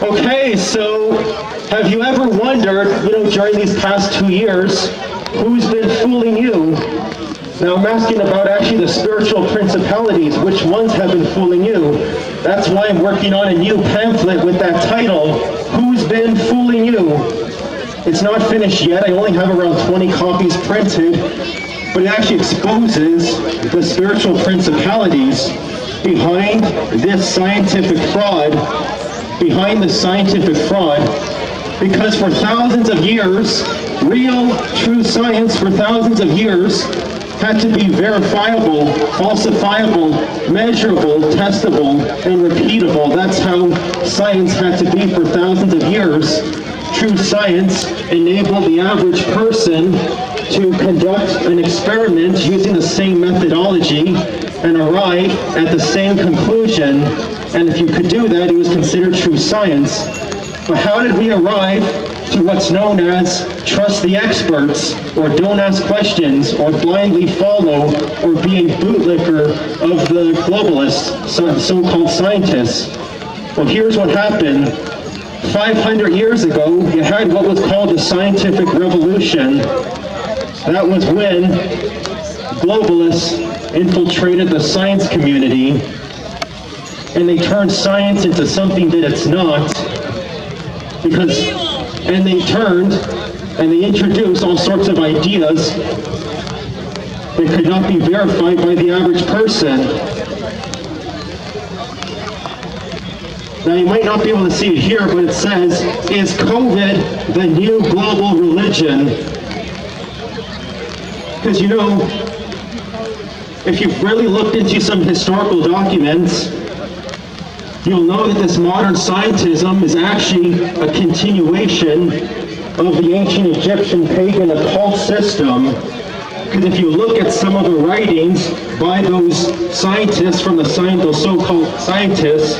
Okay, so have you ever wondered, during these past 2 years, who's been fooling you? Now I'm asking about actually the spiritual principalities. Which ones have been fooling you? That's why I'm working on a new pamphlet with that title, Who's Been Fooling You? It's not finished yet. I only have around 20 copies printed, but it actually exposes the spiritual principalities behind this scientific fraud, because for thousands of years, real, true science for thousands of years had to be verifiable, falsifiable, measurable, testable, and repeatable. That's how science had to be for thousands of years. True science enabled the average person to conduct an experiment using the same methodology and arrive at the same conclusion. And if you could do that, it was considered true science. But how did we arrive to what's known as trust the experts, or don't ask questions, or blindly follow, or being bootlicker of the globalists, so-called scientists? Well, here's what happened. 500 years ago, you had what was called the scientific revolution. That was when globalists infiltrated the science community, and they turned science into something that it's not, and they introduced all sorts of ideas that could not be verified by the average person. Now you might not be able to see it here, but it says, is COVID the new global religion? Because if you've really looked into some historical documents, you'll know that this modern scientism is actually a continuation of the ancient Egyptian pagan occult system. Because if you look at some of the writings by those scientists those so-called scientists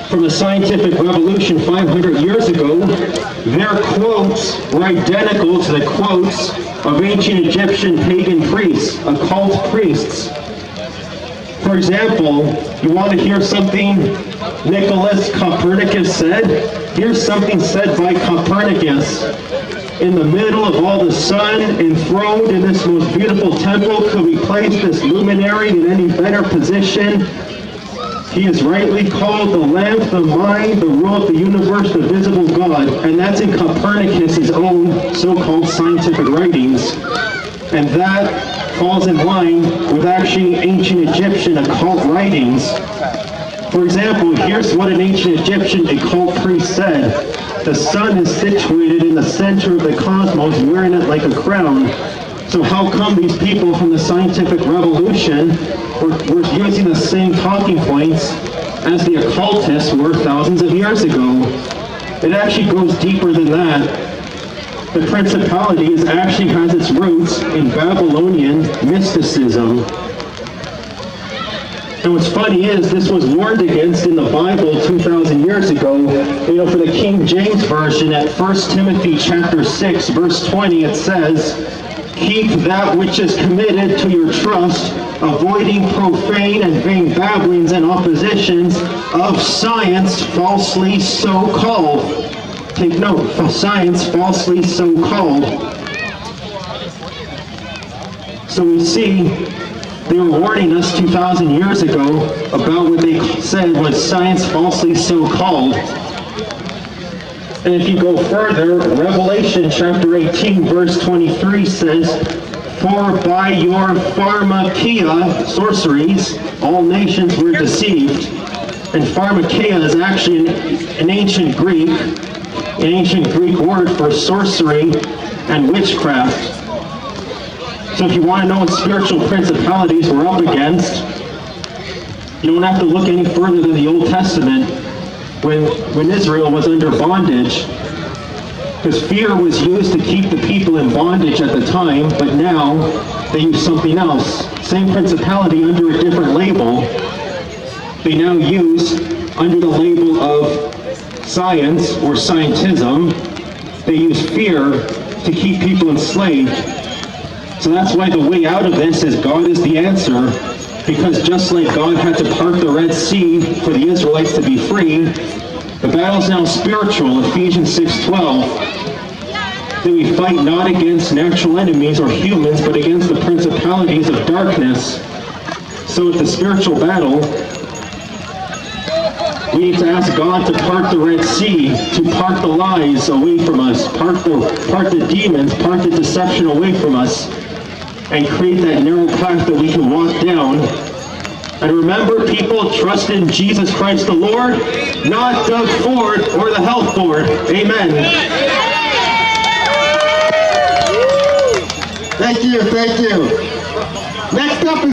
from the scientific revolution 500 years ago, their quotes were identical to the quotes of ancient Egyptian pagan priests, occult priests. For example, you want to hear something Nicholas Copernicus said? Here's something said by Copernicus. In the middle of all the sun, enthroned in this most beautiful temple, could we place this luminary in any better position? He is rightly called the lamp, the mind, the rule of the universe, the visible God. And that's in Copernicus' own so-called scientific writings. And that falls in line with actually ancient Egyptian occult writings. For example, here's what an ancient Egyptian occult priest said. The sun is situated in the center of the cosmos, wearing it like a crown. So how come these people from the scientific revolution were using the same talking points as the occultists were thousands of years ago? It actually goes deeper than that. The principality actually has its roots in Babylonian mysticism. And what's funny is this was warned against in the Bible 2,000 years ago. For the King James Version, at 1 Timothy chapter 6, verse 20, it says, keep that which is committed to your trust, avoiding profane and vain babblings and oppositions of science falsely so called. Take note, for science falsely so called. So we see they were warning us 2,000 years ago about what they said was science falsely so called. And if you go further, Revelation chapter 18 verse 23 says, for by your pharmakia, sorceries, all nations were deceived. And pharmakia is actually an ancient Greek word for sorcery and witchcraft. So if you want to know what spiritual principalities we're up against, you don't have to look any further than the Old Testament when Israel was under bondage. Because fear was used to keep the people in bondage at the time, but now they use something else. Same principality under a different label. They now use under the label of science or scientism. They use fear to keep people enslaved. So that's why the way out of this is God is the answer, because just like God had to part the Red Sea for the Israelites to be free, The battle is now spiritual, Ephesians 6:12. That we fight not against natural enemies or humans, but against the principalities of darkness. So it's a spiritual battle. We need to ask God to part the Red Sea, to part the lies away from us, part the demons, part the deception away from us, and create that narrow path that we can walk down. And remember, people, trust in Jesus Christ the Lord, not Doug Ford or the health board. Amen. Thank you, thank you. Next up is